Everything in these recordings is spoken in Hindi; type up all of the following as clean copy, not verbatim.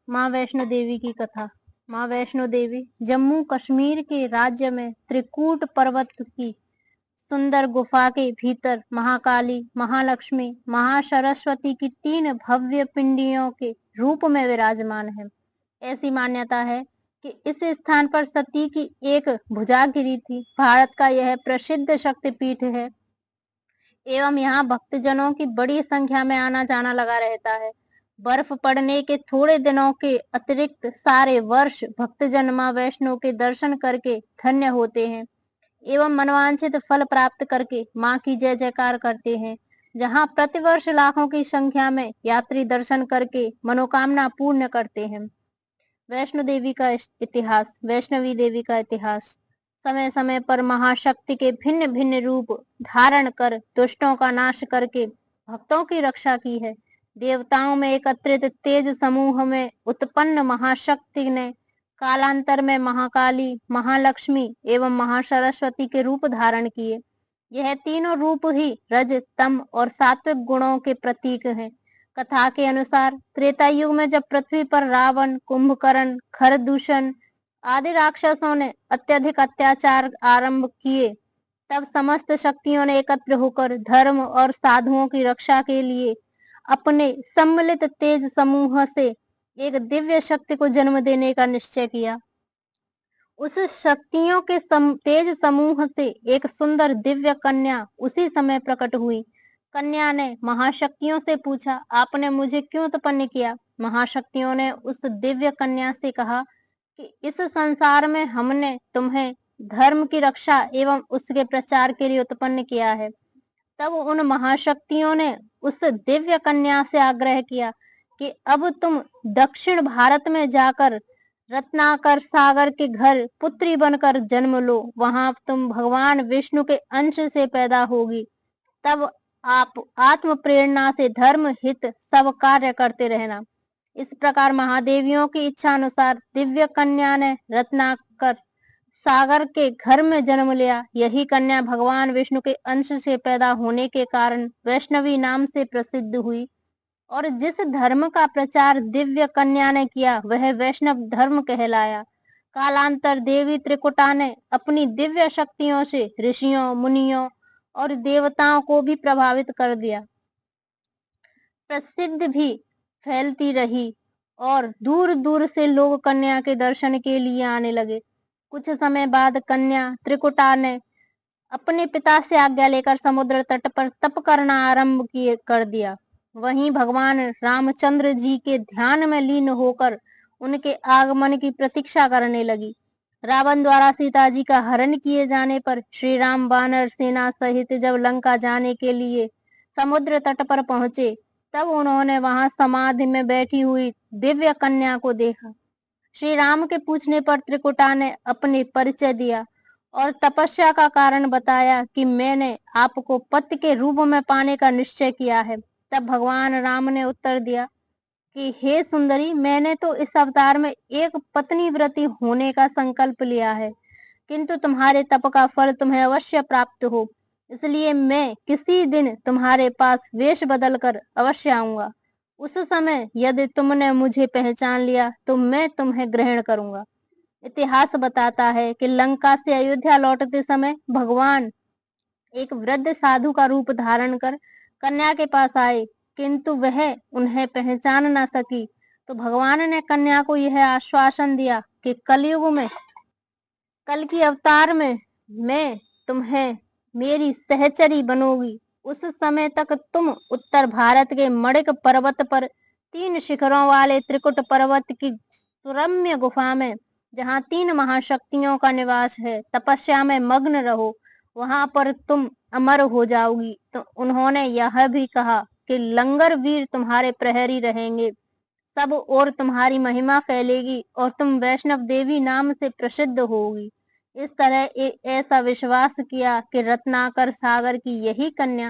माँ वैष्णो देवी की कथा। माँ वैष्णो देवी जम्मू कश्मीर के राज्य में त्रिकूट पर्वत की सुंदर गुफा के भीतर महाकाली, महालक्ष्मी, महासरस्वती की 3 भव्य पिंडियों के रूप में विराजमान है। ऐसी मान्यता है कि इस स्थान पर सती की एक भुजा गिरी थी। भारत का यह प्रसिद्ध शक्तिपीठ है एवं यहाँ भक्तजनों की बड़ी संख्या में आना जाना लगा रहता है। बर्फ पड़ने के थोड़े दिनों के अतिरिक्त सारे वर्ष भक्तजन माँ वैष्णो के दर्शन करके धन्य होते हैं एवं मनवांछित फल प्राप्त करके माँ की जय जयकार करते हैं। जहाँ प्रतिवर्ष लाखों की संख्या में यात्री दर्शन करके मनोकामना पूर्ण करते हैं। वैष्णो देवी का इतिहास। वैष्णवी देवी का इतिहास। समय समय पर महाशक्ति के भिन्न भिन्न रूप धारण कर दुष्टों का नाश करके भक्तों की रक्षा की है। देवताओं में एकत्रित तेज समूह में उत्पन्न महाशक्ति ने कालांतर में महाकाली, महालक्ष्मी एवं महासरस्वती के रूप धारण किए। यह तीनों रूप ही रज, तम और सात्विक गुणों के प्रतीक हैं। कथा के अनुसार त्रेता युग में जब पृथ्वी पर रावण, कुंभकर्ण, खरदूषण आदि राक्षसों ने अत्यधिक अत्याचार आरंभ किए, तब समस्त शक्तियों ने एकत्र होकर धर्म और साधुओं की रक्षा के लिए अपने सम्मिलित तेज समूह से एक दिव्य शक्ति को जन्म देने का निश्चय किया। उस शक्तियों के तेज समूह से एक सुंदर दिव्य कन्या उसी समय प्रकट हुई। कन्या ने महाशक्तियों से पूछा, आपने मुझे क्यों उत्पन्न किया? महाशक्तियों ने उस दिव्य कन्या से कहा कि इस संसार में हमने तुम्हें धर्म की रक्षा एवं उसके प्रचार के लिए उत्पन्न किया है। तब उन महाशक्तियों ने उस दिव्य कन्या से आग्रह किया कि अब तुम दक्षिण भारत में जाकर रत्नाकर सागर के घर पुत्री बनकर जन्म लो। वहां तुम भगवान विष्णु के अंश से पैदा होगी। तब आप आत्म प्रेरणा से धर्म हित सब कार्य करते रहना। इस प्रकार महादेवियों की इच्छा अनुसार दिव्य कन्या ने रत्नाकर सागर के घर में जन्म लिया। यही कन्या भगवान विष्णु के अंश से पैदा होने के कारण वैष्णवी नाम से प्रसिद्ध हुई और जिस धर्म का प्रचार दिव्य कन्या ने किया वह वैष्णव धर्म कहलाया। कालांतर देवी त्रिकुटा ने अपनी दिव्य शक्तियों से ऋषियों, मुनियों और देवताओं को भी प्रभावित कर दिया। प्रसिद्ध भी फैलती रही और दूर दूर से लोग कन्या के दर्शन के लिए आने लगे। कुछ समय बाद कन्या त्रिकुटा ने अपने पिता से आज्ञा लेकर समुद्र तट पर तप करना आरंभ कर दिया। वहीं भगवान रामचंद्र जी के ध्यान में लीन होकर उनके आगमन की प्रतीक्षा करने लगी। रावण द्वारा सीता जी का हरण किए जाने पर श्री राम वानर सेना सहित जब लंका जाने के लिए समुद्र तट पर पहुंचे, तब उन्होंने वहां समाधि में बैठी हुई दिव्य कन्या को देखा। श्री राम के पूछने पर त्रिकुटा ने अपने परिचय दिया और तपस्या का कारण बताया कि मैंने आपको पति के रूप में पाने का निश्चय किया है। तब भगवान राम ने उत्तर दिया कि हे सुंदरी, मैंने तो इस अवतार में एक पत्नी व्रती होने का संकल्प लिया है, किंतु तुम्हारे तप का फल तुम्हें अवश्य प्राप्त हो, इसलिए मैं किसी दिन तुम्हारे पास वेश बदल कर अवश्य आऊंगा। उस समय यदि तुमने मुझे पहचान लिया तो मैं तुम्हें ग्रहण करूंगा। इतिहास बताता है कि लंका से अयोध्या लौटते समय भगवान एक वृद्ध साधु का रूप धारण कर कन्या के पास आए, किंतु वह उन्हें पहचान न सकी। तो भगवान ने कन्या को यह आश्वासन दिया कि कलयुग में, कल की अवतार में मैं तुम्हें मेरी सहचरी बनोगी। उस समय तक तुम उत्तर भारत के मणिक पर्वत पर 3 शिखरों वाले त्रिकुट पर्वत की सुरम्य गुफा में, जहाँ 3 महाशक्तियों का निवास है, तपस्या में मग्न रहो, वहां पर तुम अमर हो जाओगी। तो उन्होंने यह भी कहा कि लंगर वीर तुम्हारे प्रहरी रहेंगे, सब और तुम्हारी महिमा फैलेगी और तुम वैष्णव देवी नाम से प्रसिद्ध होगी। इस तरह ऐसा विश्वास किया कि रत्नाकर सागर की यही कन्या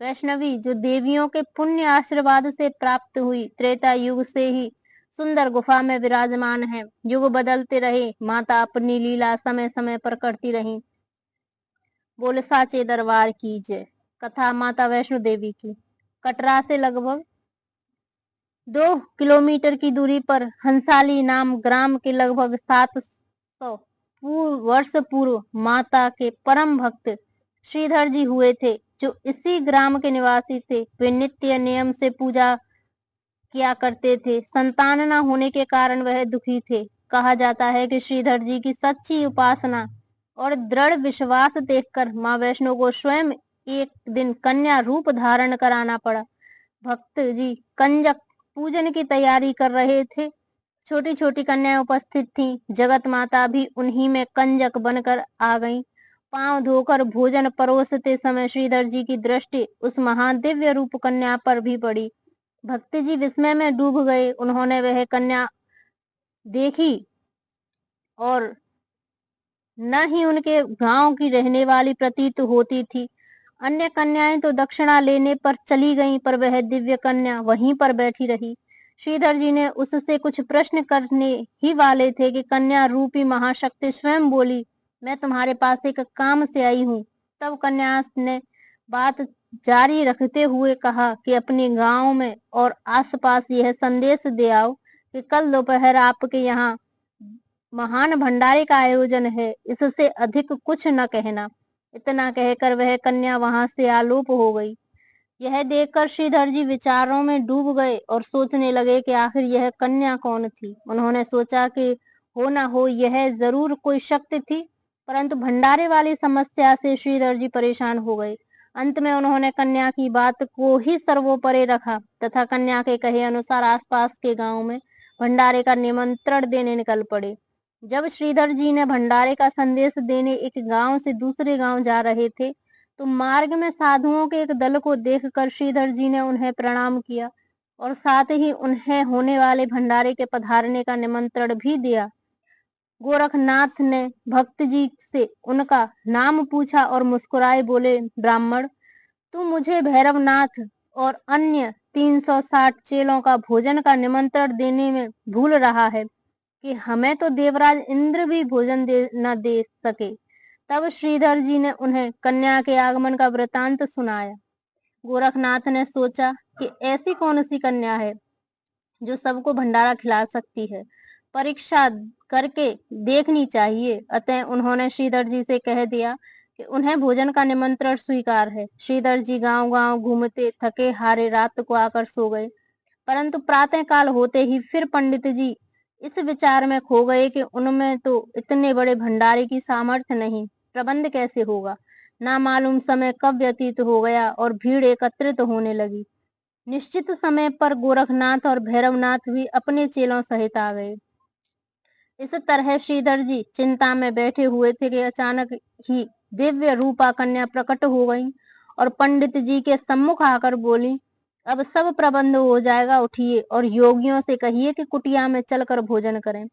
वैष्णवी, जो देवियों के पुण्य आशीर्वाद से प्राप्त हुई, त्रेता युग से ही सुंदर गुफा में विराजमान है। युग बदलते रहे, माता अपनी लीला समय समय पर करती रही। बोल साचे दरबार की जय। कथा माता वैष्णो देवी की। कटरा से लगभग 2 किलोमीटर की दूरी पर हंसाली नाम ग्राम के लगभग 700 वर्ष पूर्व माता के परम भक्त श्रीधर जी हुए थे, जो इसी ग्राम के निवासी थे। वे नित्य नियम से पूजा किया करते थे। संतान न होने के कारण वह दुखी थे। कहा जाता है कि श्रीधर जी की सच्ची उपासना और दृढ़ विश्वास देखकर माँ वैष्णो को स्वयं एक दिन कन्या रूप धारण कराना पड़ा। भक्त जी कंजक पूजन की तैयारी कर रहे थे। छोटी छोटी कन्याएं उपस्थित थीं। जगत माता भी उन्हीं में कंजक बनकर आ गईं। पांव धोकर भोजन परोसते समय श्रीधर जी की दृष्टि उस महादिव्य रूप कन्या पर भी पड़ी। भक्त जी विस्मय में डूब गए। उन्होंने वह कन्या देखी और न ही उनके गांव की रहने वाली प्रतीत होती थी। अन्य कन्याएं तो दक्षिणा लेने पर चली गईं, पर वह दिव्य कन्या वहीं पर बैठी रही। श्रीधर जी ने उससे कुछ प्रश्न करने ही वाले थे कि कन्या रूपी महाशक्ति स्वयं बोली, मैं तुम्हारे पास एक काम से आई हूँ। तब कन्या ने बात जारी रखते हुए कहा कि अपने गांव में और आसपास यह संदेश दे आओ कि कल दोपहर आपके यहाँ महान भंडारे का आयोजन है, इससे अधिक कुछ न कहना। इतना कहकर वह कन्या वहां से आलोप हो गई। यह देखकर श्रीधर जी विचारों में डूब गए और सोचने लगे कि आखिर यह कन्या कौन थी। उन्होंने सोचा कि हो न हो यह जरूर कोई शक्ति थी, परंतु भंडारे वाली समस्या से श्रीधर जी परेशान हो गए। अंत में उन्होंने कन्या की बात को ही सर्वोपरि रखा तथा कन्या के कहे अनुसार आसपास के गांव में भंडारे का निमंत्रण देने निकल पड़े। जब श्रीधर जी ने भंडारे का संदेश देने एक गांव से दूसरे गांव जा रहे थे, तो मार्ग में साधुओं के एक दल को देखकर श्रीधर जी ने उन्हें प्रणाम किया और साथ ही उन्हें होने वाले भंडारे के पधारने का निमंत्रण भी दिया। गोरखनाथ ने भक्त जी से उनका नाम पूछा और मुस्कुराए बोले, ब्राह्मण, तू मुझे भैरवनाथ और अन्य 360 चेलों का भोजन का निमंत्रण देने में भूल रहा है कि हमें तो देवराज इंद्र भी भोजन न दे सके। तब श्रीधर जी ने उन्हें कन्या के आगमन का वृतांत सुनाया। गोरखनाथ ने सोचा कि ऐसी कौन सी कन्या है जो सबको भंडारा खिला सकती है, परीक्षा करके देखनी चाहिए। अतः उन्होंने श्रीधर जी से कह दिया कि उन्हें भोजन का निमंत्रण स्वीकार है। श्रीधर जी गांव गांव घूमते थके हारे रात को आकर सो गए, परंतु प्रातः काल होते ही फिर पंडित जी इस विचार में खो गए कि उनमें तो इतने बड़े भंडारे की सामर्थ्य नहीं, प्रबंध कैसे होगा। ना मालूम समय कब व्यतीत हो गया और भीड़ एकत्रित होने लगी। निश्चित समय पर गोरखनाथ और भैरवनाथ भी अपने चेलों सहित आ गए। इस तरह श्रीधर जी चिंता में बैठे हुए थे कि अचानक ही दिव्य रूपा कन्या प्रकट हो गई और पंडित जी के सम्मुख आकर बोली, अब सब प्रबंध हो जाएगा, उठिए और योगियों से कहिए कि कुटिया में चलकर भोजन करें।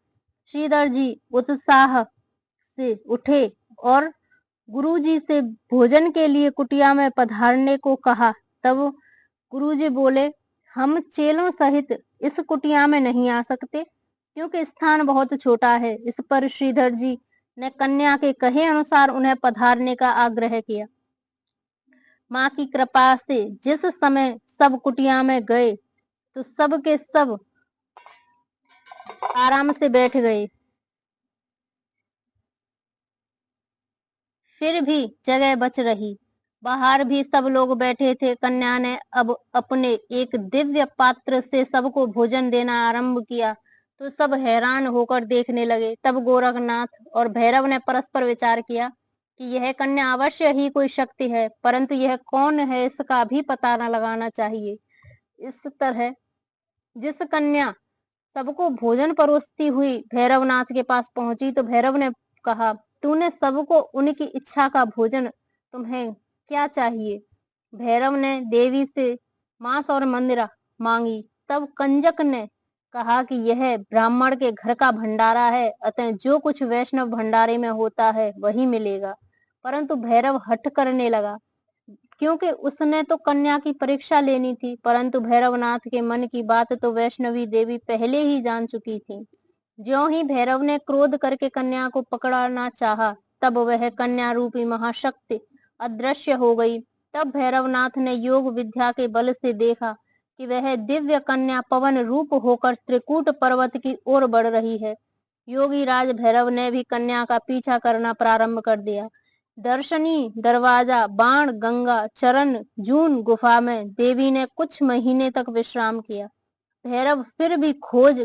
श्रीधर जी उत्साह से उठे और गुरुजी से भोजन के लिए कुटिया में पधारने को कहा। तब गुरुजी बोले, हम चेलों सहित इस कुटिया में नहीं आ सकते क्योंकि स्थान बहुत छोटा है। इस पर श्रीधर जी ने कन्या के कहे अनुसार उन्हें पधारने का आग्रह किया। माँ की कृपा से जिस समय सब कुटिया में गए तो सब के सब आराम से बैठ गए। फिर भी जगह बच रही। बाहर भी सब लोग बैठे थे। कन्या ने अब अपने एक दिव्य पात्र से सबको भोजन देना आरंभ किया तो सब हैरान होकर देखने लगे। तब गोरखनाथ और भैरव ने परस्पर विचार किया कि यह कन्या अवश्य ही कोई शक्ति है, परंतु यह कौन है इसका भी पता न लगाना चाहिए। इस तरह जिस कन्या सबको भोजन परोसती हुई भैरवनाथ के पास पहुंची तो भैरव ने कहा, तूने सबको उनकी इच्छा का भोजन, तुम्हें क्या चाहिए। भैरव ने देवी से मांस और मंदिरा मांगी। तब कंजक ने कहा कि यह ब्राह्मण के घर का भंडारा है, अतः जो कुछ वैष्णव भंडारे में होता है वही मिलेगा। परंतु भैरव हठ करने लगा क्योंकि उसने तो कन्या की परीक्षा लेनी थी। परंतु भैरवनाथ के मन की बात तो वैष्णवी देवी पहले ही जान चुकी थी। ज्यों ही भैरव ने क्रोध करके कन्या को पकड़ना चाहा, तब वह कन्या रूपी महाशक्ति अदृश्य हो गई। तब भैरवनाथ ने योग विद्या के बल से देखा कि वह दिव्य कन्या पवन रूप होकर त्रिकूट पर्वत की ओर बढ़ रही है। योगी राज भैरव ने भी कन्या का पीछा करना प्रारंभ कर दिया। दर्शनी, दरवाजा, बाण गंगा, चरण, जून गुफा में देवी ने कुछ महीने तक विश्राम किया। भैरव फिर भी खोज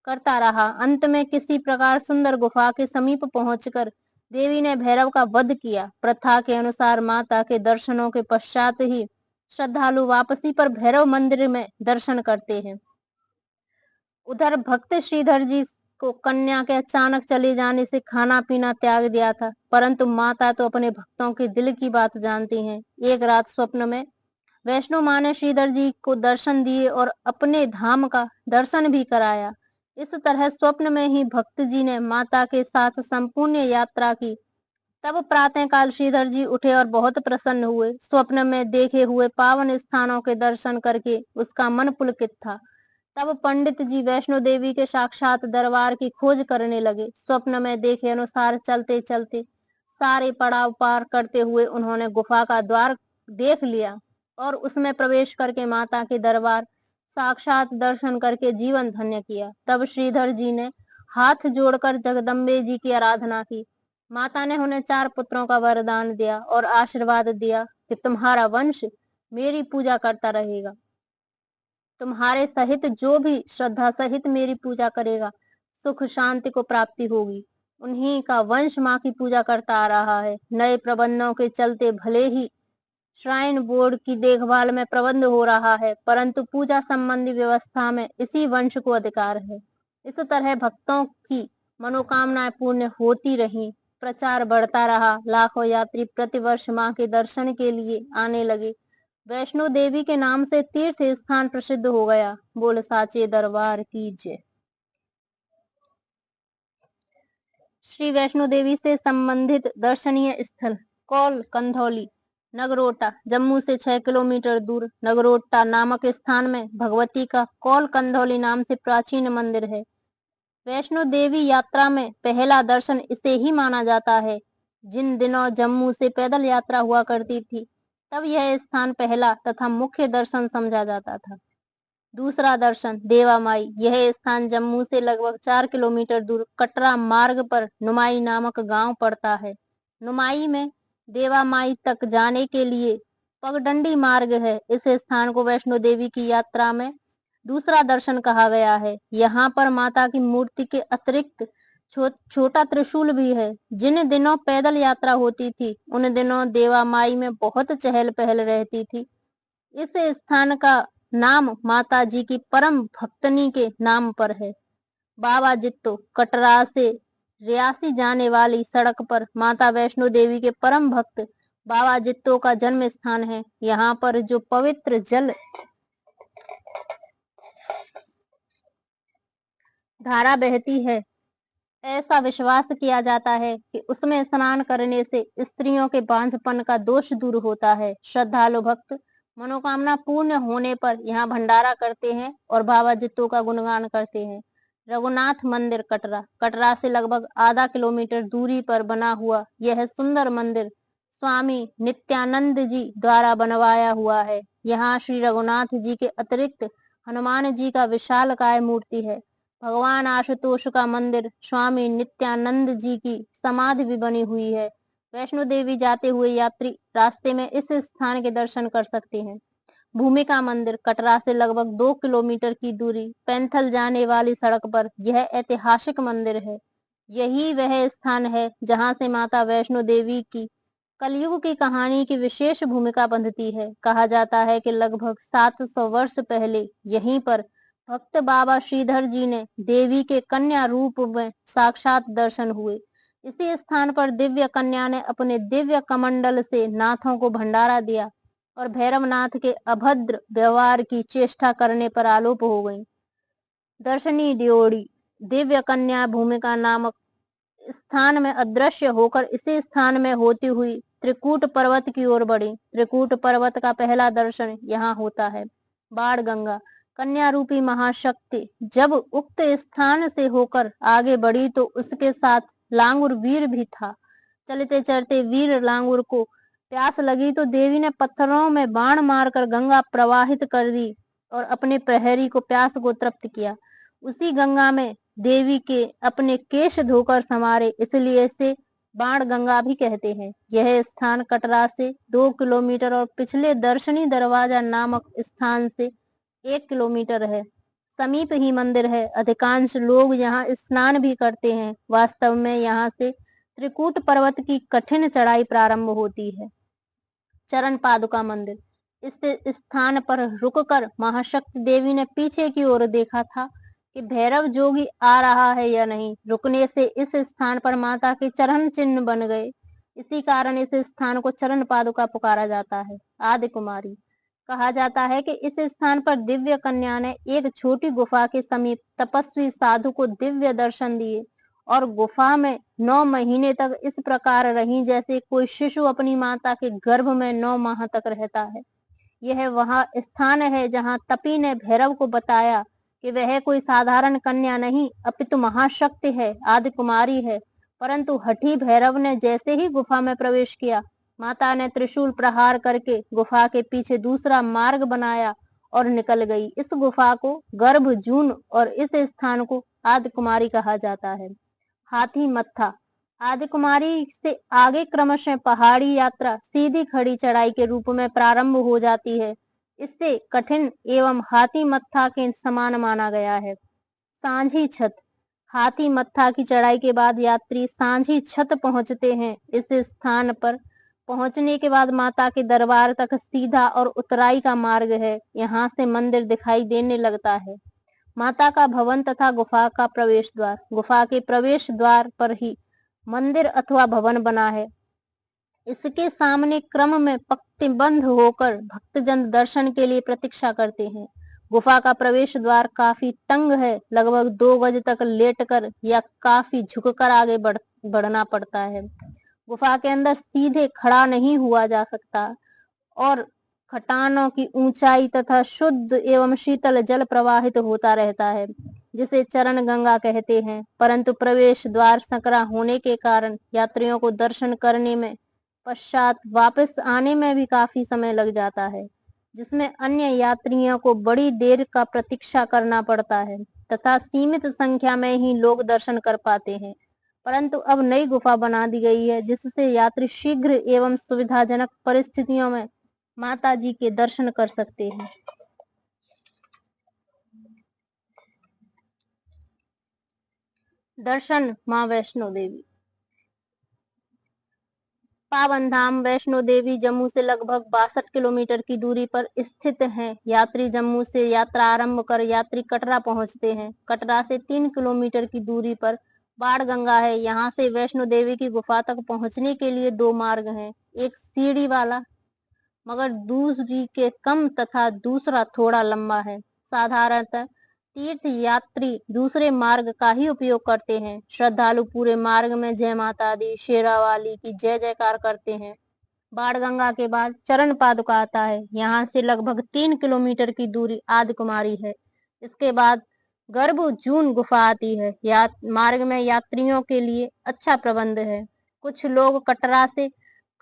करता रहा। अंत में किसी प्रकार सुंदर गुफा के समीप पहुंचकर देवी ने भैरव का वध किया। प्रथा के अनुसार माता के दर्शनों के पश्चात ही श्रद्धालु वापसी पर भैरव मंदिर में दर्शन करते हैं। उधर भक्त श्रीधर जी को कन्या के अचानक चले जाने से खाना पीना त्याग दिया था, परंतु माता तो अपने भक्तों के दिल की बात जानती हैं। एक रात स्वप्न में वैष्णो माँ ने श्रीधर जी को दर्शन दिए और अपने धाम का दर्शन भी कराया। इस तरह स्वप्न में ही भक्त जी ने माता के साथ संपूर्ण यात्रा की। तब प्रातःकाल श्रीधर जी उठे और बहुत प्रसन्न हुए। स्वप्न में देखे हुए पावन स्थानों के दर्शन करके उसका मन पुलकित था। तब पंडित जी वैष्णो देवी के साक्षात दरबार की खोज करने लगे। स्वप्न में देखे अनुसार चलते चलते सारे पड़ाव पार करते हुए उन्होंने गुफा का द्वार देख लिया और उसमें प्रवेश करके माता के दरबार साक्षात दर्शन करके जीवन धन्य किया। तब श्रीधर जी ने हाथ जोड़कर जगदम्बे जी की आराधना की। माता ने उन्हें 4 पुत्रों का वरदान दिया और आशीर्वाद दिया कि तुम्हारा वंश मेरी पूजा करता रहेगा। तुम्हारे सहित जो भी श्रद्धा सहित मेरी पूजा करेगा सुख शांति को प्राप्ति होगी। उन्हीं का वंश माँ की पूजा करता आ रहा है। नए प्रबंधों के चलते भले ही श्राइन बोर्ड की देखभाल में प्रबंध हो रहा है, परंतु पूजा संबंधी व्यवस्था में इसी वंश को अधिकार है। इस तरह भक्तों की मनोकामनाएं पूर्ण होती रही, प्रचार बढ़ता रहा। लाखों यात्री प्रतिवर्ष माँ के दर्शन के लिए आने लगे। वैष्णो देवी के नाम से तीर्थ स्थान प्रसिद्ध हो गया। बोल साचे दरबार की जय। श्री वैष्णो देवी से संबंधित दर्शनीय स्थल कौल कंधौली नगरोटा, जम्मू से 6 किलोमीटर दूर नगरोटा नामक स्थान में भगवती का कौल कंधौली नाम से प्राचीन मंदिर है। वैष्णो देवी यात्रा में पहला दर्शन इसे ही माना जाता है। जिन दिनों जम्मू से पैदल यात्रा हुआ करती थी, तब यह स्थान पहला तथा मुख्य दर्शन समझा जाता था। दूसरा दर्शन देवा माई। यह स्थान जम्मू से लगभग 4 किलोमीटर दूर कटरा मार्ग पर नुमाई नामक गांव पड़ता है। नुमाई में देवा माई तक जाने के लिए पगडंडी मार्ग है। इस स्थान को वैष्णो देवी की यात्रा में दूसरा दर्शन कहा गया है। यहाँ पर माता की मूर्ति के अतिरिक्त छोटा त्रिशूल भी है। जिन दिनों पैदल यात्रा होती थी, उन दिनों देवा माई में बहुत चहल पहल रहती थी। इस स्थान का नाम माता जी की परम भक्तनी के नाम पर है। बाबा जित्तो कटरा से रियासी जाने वाली सड़क पर माता वैष्णो देवी के परम भक्त बाबा जित्तो का जन्म स्थान है। यहाँ पर जो पवित्र जल धारा बहती है, ऐसा विश्वास किया जाता है कि उसमें स्नान करने से स्त्रियों के बांझपन का दोष दूर होता है। श्रद्धालु भक्त मनोकामना पूर्ण होने पर यहाँ भंडारा करते हैं और बाबा जित्तो का गुणगान करते हैं। रघुनाथ मंदिर कटरा। कटरा से लगभग आधा किलोमीटर दूरी पर बना हुआ यह सुंदर मंदिर स्वामी नित्यानंद जी द्वारा बनवाया हुआ है। यहाँ श्री रघुनाथ जी के अतिरिक्त हनुमान जी का विशालकाय मूर्ति है। भगवान आशुतोष का मंदिर स्वामी नित्यानंद जी की समाधि भी बनी हुई है। वैष्णो देवी जाते हुए यात्री रास्ते में इस स्थान के दर्शन कर सकते हैं। भूमिका मंदिर कटरा से लगभग 2 किलोमीटर की दूरी पैंथल जाने वाली सड़क पर यह ऐतिहासिक मंदिर है। यही वह स्थान है जहां से माता वैष्णो देवी की कलयुग की कहानी की विशेष भूमिका बंधती है। कहा जाता है कि लगभग 700 वर्ष पहले यहीं पर भक्त बाबा श्रीधर जी ने देवी के कन्या रूप में साक्षात दर्शन हुए। इसी स्थान पर दिव्य कन्या ने अपने दिव्य कमंडल से नाथों को भंडारा दिया और भैरवनाथ के अभद्र व्यवहार की चेष्टा करने पर आलोप हो गई। दर्शनी ड्योढ़ी दिव्य कन्या भूमिका नामक स्थान में अदृश्य होकर इसी स्थान में होती हुई त्रिकूट पर्वत की ओर बढ़ी। त्रिकूट पर्वत का पहला दर्शन यहाँ होता है। बाण गंगा कन्या रूपी महाशक्ति जब उक्त स्थान से होकर आगे बढ़ी तो उसके साथ लांगुर वीर भी था। चलते चलते वीर लांगुर को प्यास लगी तो देवी ने पत्थरों में बाण मारकर गंगा प्रवाहित कर दी। और अपने प्रहरी को प्यास को तृप्त किया। उसी गंगा में देवी के अपने केश धोकर संवारे, इसलिए इसे बाण गंगा भी कहते हैं। यह स्थान कटरा से 2 किलोमीटर और पिछले दर्शनी दरवाजा नामक स्थान से 1 किलोमीटर है। समीप ही मंदिर है। अधिकांश लोग यहाँ स्नान भी करते हैं। वास्तव में यहाँ से त्रिकूट पर्वत की कठिन चढ़ाई प्रारंभ होती है। चरण पादुका मंदिर। इस स्थान पर रुककर महाशक्ति देवी ने पीछे की ओर देखा था कि भैरव जोगी आ रहा है या नहीं। रुकने से इस स्थान पर माता के चरण चिन्ह बन गए। इसी कारण इस स्थान को चरण पादुका पुकारा जाता है। आदि कुमारी। कहा जाता है कि इस स्थान पर दिव्य कन्या ने एक छोटी गुफा के समीप तपस्वी साधु को दिव्य दर्शन दिए और गुफा में 9 महीने तक इस प्रकार रही जैसे कोई शिशु अपनी माता के गर्भ में 9 माह तक रहता है। यह वह स्थान है जहाँ तपी ने भैरव को बताया कि वह कोई साधारण कन्या नहीं अपितु महाशक्ति है, आदि कुमारी है। परंतु हठी भैरव ने जैसे ही गुफा में प्रवेश किया, माता ने त्रिशूल प्रहार करके गुफा के पीछे दूसरा मार्ग बनाया और निकल गई। इस गुफा को गर्भ जून और इस स्थान को आदि कुमारी कहा जाता है। हाथी मत्था। आदि कुमारी से आगे क्रमशः पहाड़ी यात्रा सीधी खड़ी चढ़ाई के रूप में प्रारंभ हो जाती है। इससे कठिन एवं हाथी मत्था के समान माना गया है। सांझी छत। हाथी मत्था की चढ़ाई के बाद यात्री सांझी छत पहुंचते हैं। इस स्थान पर पहुंचने के बाद माता के दरबार तक सीधा और उतराई का मार्ग है। यहाँ से मंदिर दिखाई देने लगता है। माता का भवन तथा गुफा का प्रवेश द्वार। गुफा के प्रवेश द्वार पर ही मंदिर अथवा भवन बना है। इसके सामने क्रम में पंक्तिबद्ध होकर भक्तजन दर्शन के लिए प्रतीक्षा करते हैं। गुफा का प्रवेश द्वार काफी तंग है। लगभग 2 गज तक लेटकर या काफी झुककर आगे बढ़ना पड़ता है। गुफा के अंदर सीधे खड़ा नहीं हुआ जा सकता और खटानों की ऊंचाई तथा शुद्ध एवं शीतल जल प्रवाहित होता रहता है, जिसे चरण गंगा कहते हैं। परंतु प्रवेश द्वार संकरा होने के कारण यात्रियों को दर्शन करने में पश्चात वापस आने में भी काफी समय लग जाता है, जिसमें अन्य यात्रियों को बड़ी देर का प्रतीक्षा करना पड़ता है तथा सीमित संख्या में ही लोग दर्शन कर पाते हैं। परंतु अब नई गुफा बना दी गई है, जिससे यात्री शीघ्र एवं सुविधाजनक परिस्थितियों में माता जी के दर्शन कर सकते हैं। दर्शन मां वैष्णो देवी। पावन धाम वैष्णो देवी जम्मू से लगभग 62 किलोमीटर की दूरी पर स्थित है। यात्री जम्मू से यात्रा आरंभ कर यात्री कटरा पहुंचते हैं। कटरा से 3 किलोमीटर की दूरी पर बाण गंगा है। यहाँ से वैष्णो देवी की गुफा तक पहुंचने के लिए 2 मार्ग हैं, एक सीढ़ी वाला मगर दूसरी के कम तथा दूसरा थोड़ा लंबा है। साधारणतः तीर्थ यात्री दूसरे मार्ग का ही उपयोग करते हैं। श्रद्धालु पूरे मार्ग में जय माता दी, शेरावाली की जय जयकार करते हैं। बाणगंगा के बाद चरण पादुका आता है। यहाँ से लगभग 3 किलोमीटर की दूरी आदि कुमारी है। इसके बाद गर्भ जून गुफा आती है। मार्ग में यात्रियों के लिए अच्छा प्रबंध है। कुछ लोग कटरा से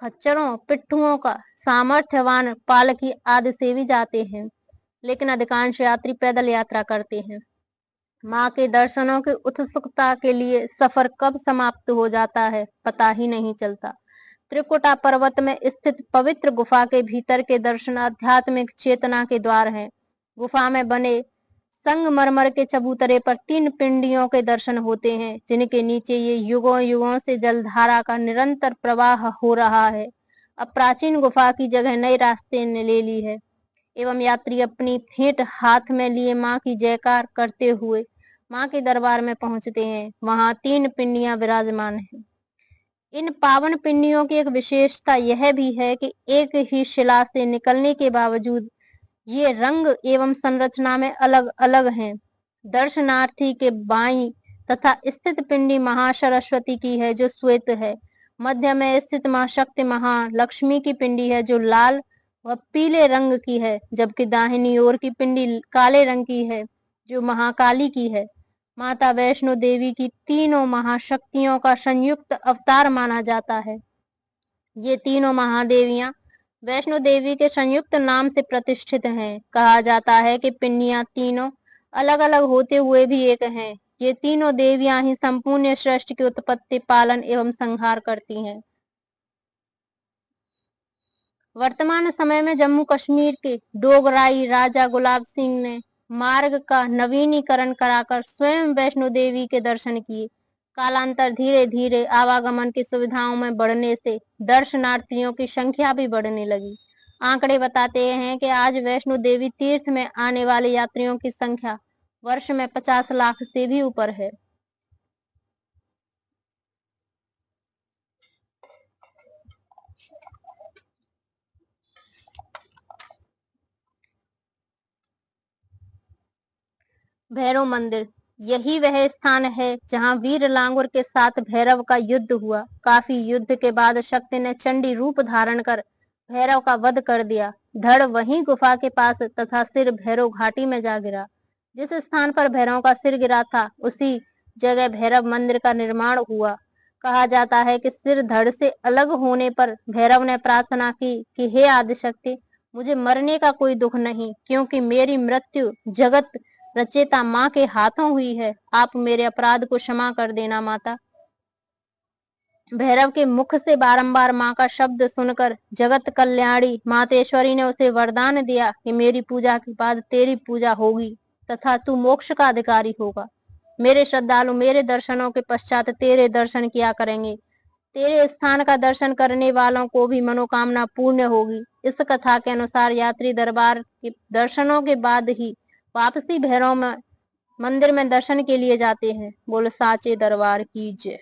खच्चरों पिट्ठुओं का सामर्थ्यवान पालकी आदि से भी जाते हैं, लेकिन अधिकांश यात्री पैदल यात्रा करते हैं। माँ के दर्शनों की उत्सुकता के लिए सफर कब समाप्त हो जाता है पता ही नहीं चलता। त्रिकुटा पर्वत में स्थित पवित्र गुफा के भीतर के दर्शन आध्यात्मिक चेतना के द्वार हैं। गुफा में बने संगमरमर के चबूतरे पर 3 पिंडियों के दर्शन होते हैं, जिनके नीचे ये युगों युगों से जलधारा का निरंतर प्रवाह हो रहा है। अब प्राचीन गुफा की जगह नए रास्ते ने ले ली है एवं यात्री अपनी भेंट हाथ में लिए माँ की जयकार करते हुए माँ के दरबार में पहुंचते हैं। वहां 3 पिंडियां विराजमान हैं। इन पावन पिंडियों की एक विशेषता यह भी है कि एक ही शिला से निकलने के बावजूद ये रंग एवं संरचना में अलग अलग हैं। दर्शनार्थी के बाईं तथा स्थित पिंडी महासरस्वती की है जो श्वेत है। मध्य में स्थित मां शक्ति महालक्ष्मी की पिंडी है जो लाल व पीले रंग की है, जबकि दाहिनी ओर की पिंडी काले रंग की है जो महाकाली की है। माता वैष्णो देवी की तीनों महाशक्तियों का संयुक्त अवतार माना जाता है। ये तीनों महादेवियां वैष्णो देवी के संयुक्त नाम से प्रतिष्ठित हैं। कहा जाता है कि पिंडियां तीनों अलग अलग होते हुए भी एक हैं। ये तीनों देवियां ही संपूर्ण सृष्टि की उत्पत्ति, पालन एवं संहार करती हैं। वर्तमान समय में जम्मू कश्मीर के डोगराई राजा गुलाब सिंह ने मार्ग का नवीनीकरण कराकर स्वयं वैष्णो देवी के दर्शन किए। कालांतर धीरे धीरे आवागमन की सुविधाओं में बढ़ने से दर्शनार्थियों की संख्या भी बढ़ने लगी। आंकड़े बताते हैं कि आज वैष्णो देवी तीर्थ में आने वाले यात्रियों की संख्या वर्ष में 50 लाख से भी ऊपर है। भैरव मंदिर, यही वह स्थान है जहां वीर लांगुर के साथ भैरव का युद्ध हुआ। काफी युद्ध के बाद शक्ति ने चंडी रूप धारण कर भैरव का वध कर दिया। धड़ वहीं गुफा के पास तथा सिर भैरव घाटी में जा गिरा। जिस स्थान पर भैरव का सिर गिरा था उसी जगह भैरव मंदिर का निर्माण हुआ। कहा जाता है कि सिर धड़ से अलग होने पर भैरव ने प्रार्थना की कि हे आदिशक्ति, मुझे मरने का कोई दुख नहीं, क्योंकि मेरी मृत्यु जगत रचेता माँ के हाथों हुई है। आप मेरे अपराध को क्षमा कर देना माता। भैरव के मुख से बारंबार माँ का शब्द सुनकर जगत कल्याणी मातेश्वरी ने उसे वरदान दिया कि मेरी पूजा के बाद तेरी पूजा होगी तथा तू मोक्ष का अधिकारी होगा। मेरे श्रद्धालु मेरे दर्शनों के पश्चात तेरे दर्शन किया करेंगे। तेरे स्थान का दर्शन करने वालों को भी मनोकामना पूर्ण होगी। इस कथा के अनुसार यात्री दरबार के दर्शनों के बाद ही वापसी भैरव मंदिर में दर्शन के लिए जाते हैं। बोलो साचे दरबार की जय।